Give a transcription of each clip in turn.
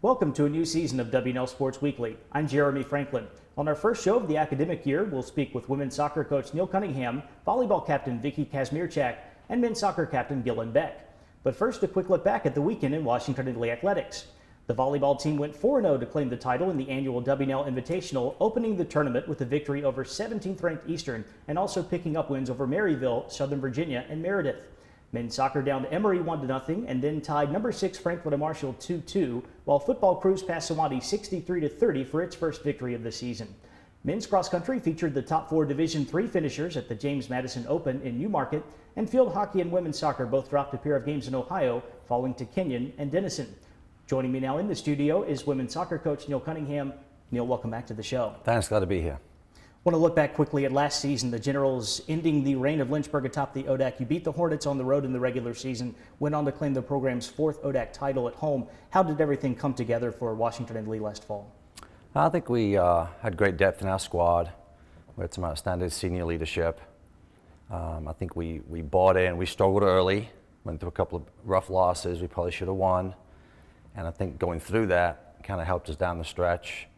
Welcome to a new season of WNL Sports Weekly. I'm Jeremy Franklin. On our first show of the academic year, we'll speak with women's soccer coach Neil Cunningham, volleyball captain Vicky Kazmierczak, and men's soccer captain Gillen Beck. But first, a quick look back at the weekend in Washington and Lee athletics. The volleyball team went 4-0 to claim the title in the annual WNL Invitational, opening the tournament with a victory over 17th-ranked Eastern and also picking up wins over Maryville, Southern Virginia, and Meredith. Men's soccer down to Emory 1-0 and then tied number 6 Franklin and Marshall 2-2, while football cruised past Sewanee 63-30 for its first victory of the season. Men's cross country featured the top 4 Division III finishers at the James Madison Open in Newmarket, and field hockey and women's soccer both dropped a pair of games in Ohio, falling to Kenyon and Denison. Joining me now in the studio is women's soccer coach Neil Cunningham. Neil, welcome back to the show. Thanks, glad to be here. Want to look back quickly at last season. The Generals ending the reign of Lynchburg atop the ODAC. You beat the Hornets on the road in the regular season, went on to claim the program's 4th ODAC title at home. How did everything come together for Washington and Lee last fall? I think we had great depth in our squad. We had some outstanding senior leadership. I think we bought in. We struggled early, went through a couple of rough losses we probably should have won. And I think going through that kind of helped us down the stretch.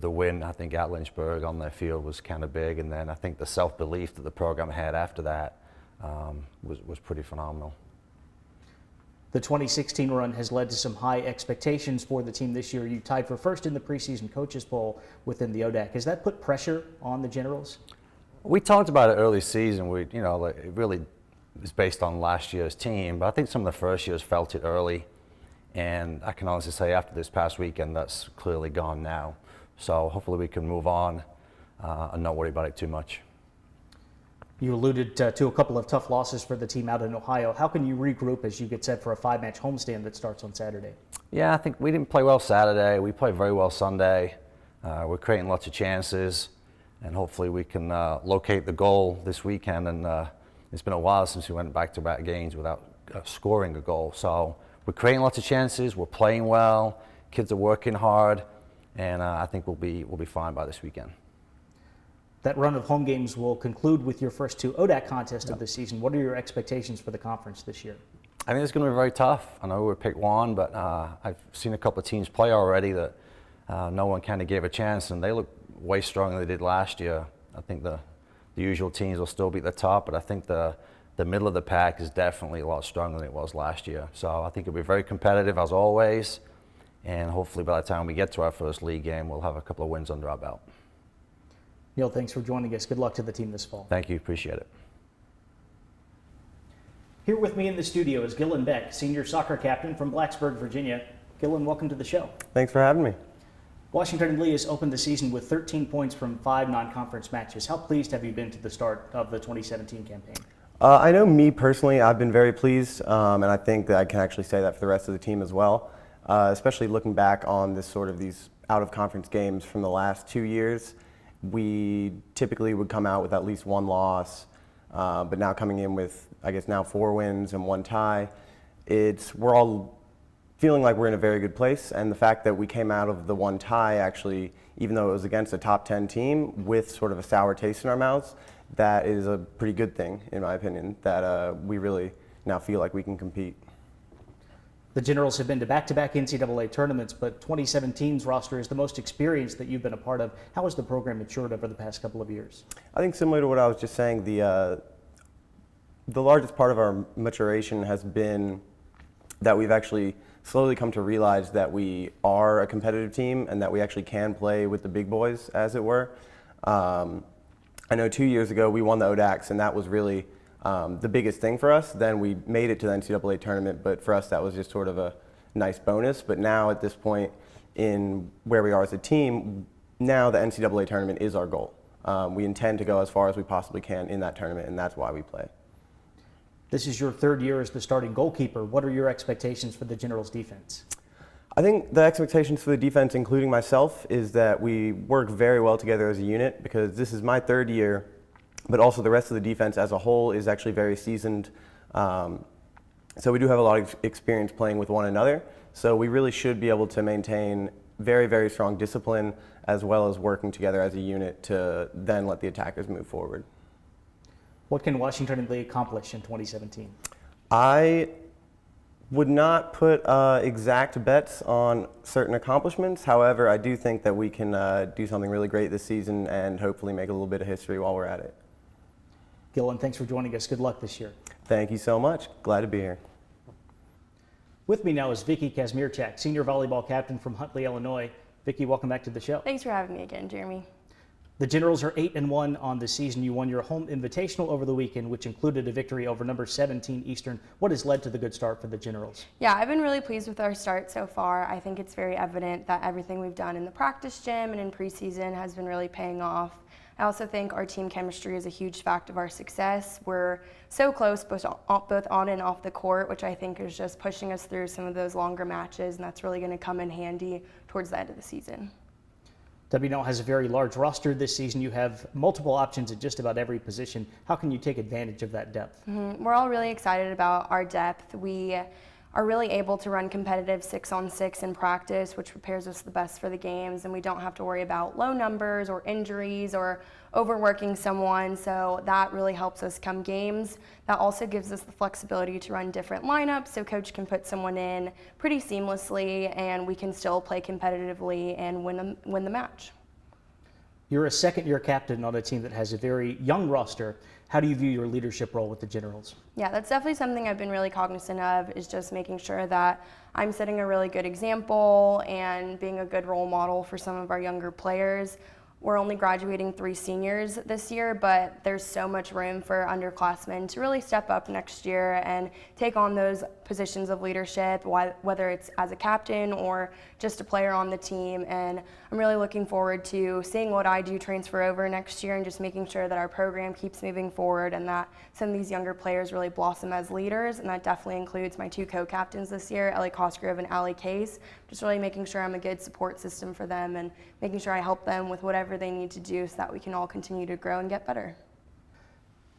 The win, I think, at Lynchburg on their field was kind of big, and then I think the self-belief that the program had after that was pretty phenomenal. The 2016 run has led to some high expectations for the team this year. You tied for first in the preseason coaches poll within the ODAC. Has that put pressure on the Generals? We talked about it early season. It really is based on last year's team, but I think some of the first years felt it early, and I can honestly say after this past weekend, that's clearly gone now. So hopefully we can move on and not worry about it too much. You alluded to a couple of tough losses for the team out in Ohio. How can you regroup as you get set for a 5-match homestand that starts on Saturday? Yeah, I think we didn't play well Saturday. We played very well Sunday. We're creating lots of chances, and hopefully we can locate the goal this weekend. And it's been a while since we went back-to-back games without scoring a goal. So we're creating lots of chances. We're playing well. Kids are working hard. And I think we'll be fine by this weekend. That run of home games will conclude with your first 2 ODAC contests of the season. What are your expectations for the conference this year? I think it's going to be very tough. I know we're picked 1, but I've seen a couple of teams play already that no one kind of gave a chance, and they look way stronger than they did last year. I think the usual teams will still be at the top, but I think the middle of the pack is definitely a lot stronger than it was last year. So I think it'll be very competitive as always. And hopefully by the time we get to our first league game, we'll have a couple of wins under our belt. Neil, thanks for joining us. Good luck to the team this fall. Thank you. Appreciate it. Here with me in the studio is Gillen Beck, senior soccer captain from Blacksburg, Virginia. Gillen, welcome to the show. Thanks for having me. Washington and Lee has opened the season with 13 points from 5 non-conference matches. How pleased have you been to the start of the 2017 campaign? I know me personally, I've been very pleased, and I think that I can actually say that for the rest of the team as well. Especially looking back on these out-of-conference games from the last 2 years, we typically would come out with at least 1 loss, but now coming in with, I guess now 4 wins and 1 tie, we're all feeling like we're in a very good place, and the fact that we came out of the 1 tie actually, even though it was against a top 10 team, with sort of a sour taste in our mouths, that is a pretty good thing, in my opinion, that we really now feel like we can compete. The Generals have been to back-to-back NCAA tournaments, but 2017's roster is the most experienced that you've been a part of. How has the program matured over the past couple of years? I think similar to what I was just saying, the largest part of our maturation has been that we've actually slowly come to realize that we are a competitive team and that we actually can play with the big boys, as it were. I know 2 years ago we won the ODACs, and that was really the biggest thing for us. Then we made it to the NCAA tournament, but for us that was just sort of a nice bonus. But now at this point in where we are as a team, now the NCAA tournament is our goal. We intend to go as far as we possibly can in that tournament, and that's why we play. This is your 3rd year as the starting goalkeeper. What are your expectations for the Generals' defense? I think the expectations for the defense, including myself, is that we work very well together as a unit, because this is my 3rd year. But also the rest of the defense as a whole is actually very seasoned. So we do have a lot of experience playing with one another. So we really should be able to maintain very, very strong discipline as well as working together as a unit to then let the attackers move forward. What can Washington and Lee accomplish in 2017? I Would not put exact bets on certain accomplishments. However, I do think that we can do something really great this season and hopefully make a little bit of history while we're at it. Gillen, thanks for joining us. Good luck this year. Thank you so much. Glad to be here. With me now is Vicky Kazmierczak, senior volleyball captain from Huntley, Illinois. Vicky, welcome back to the show. Thanks for having me again, Jeremy. The Generals are 8-1 on the season. You won your home invitational over the weekend, which included a victory over number 17 Eastern. What has led to the good start for the Generals? Yeah, I've been really pleased with our start so far. I think it's very evident that everything we've done in the practice gym and in preseason has been really paying off. I also think our team chemistry is a huge fact of our success. We're so close both on and off the court, which I think is just pushing us through some of those longer matches, and that's really going to come in handy towards the end of the season. WNL has a very large roster this season. You have multiple options at just about every position. How can you take advantage of that depth? We're all really excited about our depth. We are really able to run competitive 6-on-6 in practice, which prepares us the best for the games, and we don't have to worry about low numbers or injuries or overworking someone, so that really helps us come games. That also gives us the flexibility to run different lineups, so coach can put someone in pretty seamlessly and we can still play competitively and win the match. You're a second-year captain on a team that has a very young roster. How do you view your leadership role with the Generals? Yeah, that's definitely something I've been really cognizant of, is just making sure that I'm setting a really good example and being a good role model for some of our younger players. We're only graduating 3 seniors this year, but there's so much room for underclassmen to really step up next year and take on those positions of leadership, whether it's as a captain or just a player on the team. And I'm really looking forward to seeing what I do transfer over next year and just making sure that our program keeps moving forward and that some of these younger players really blossom as leaders. And that definitely includes my 2 co-captains this year, Ellie Cosgrove and Allie Case. Just really making sure I'm a good support system for them and making sure I help them with whatever they need to do so that we can all continue to grow and get better.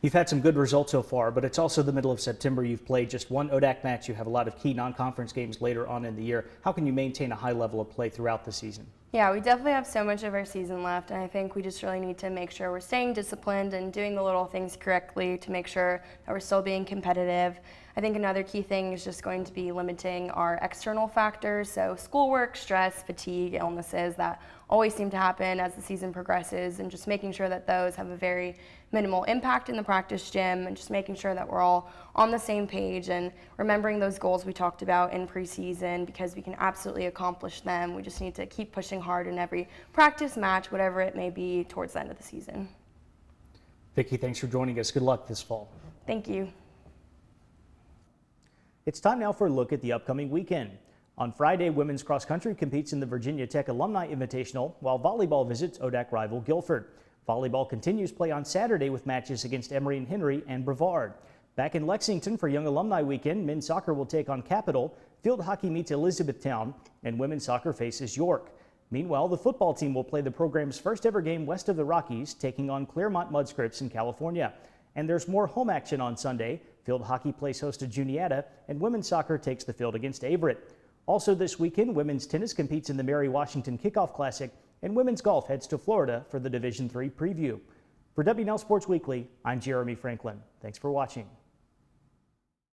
You've had some good results so far, but it's also the middle of September. You've played just 1 ODAC match. You have a lot of key non-conference games later on in the year. How can you maintain a high level of play throughout the season? Yeah, we definitely have so much of our season left, and I think we just really need to make sure we're staying disciplined and doing the little things correctly to make sure that we're still being competitive. I think another key thing is just going to be limiting our external factors, so schoolwork, stress, fatigue, illnesses that always seem to happen as the season progresses, and just making sure that those have a very minimal impact in the practice gym, and just making sure that we're all on the same page and remembering those goals we talked about in preseason, because we can absolutely accomplish them. We just need to keep pushing hard in every practice match, whatever it may be, towards the end of the season. Vicki, thanks for joining us. Good luck this fall. Thank you. It's time now for a look at the upcoming weekend. On Friday, women's cross country competes in the Virginia Tech Alumni Invitational, while volleyball visits ODAC rival Guilford. Volleyball continues play on Saturday with matches against Emory and Henry and Brevard. Back in Lexington for Young Alumni Weekend, men's soccer will take on Capital, field hockey meets Elizabethtown, and women's soccer faces York. Meanwhile, the football team will play the program's first ever game west of the Rockies, taking on Claremont Mudscripts in California. And there's more home action on Sunday. Field hockey plays host to Juniata, and women's soccer takes the field against Averett. Also this weekend, women's tennis competes in the Mary Washington Kickoff Classic, and women's golf heads to Florida for the Division III preview. For WNL Sports Weekly, I'm Jeremy Franklin. Thanks for watching.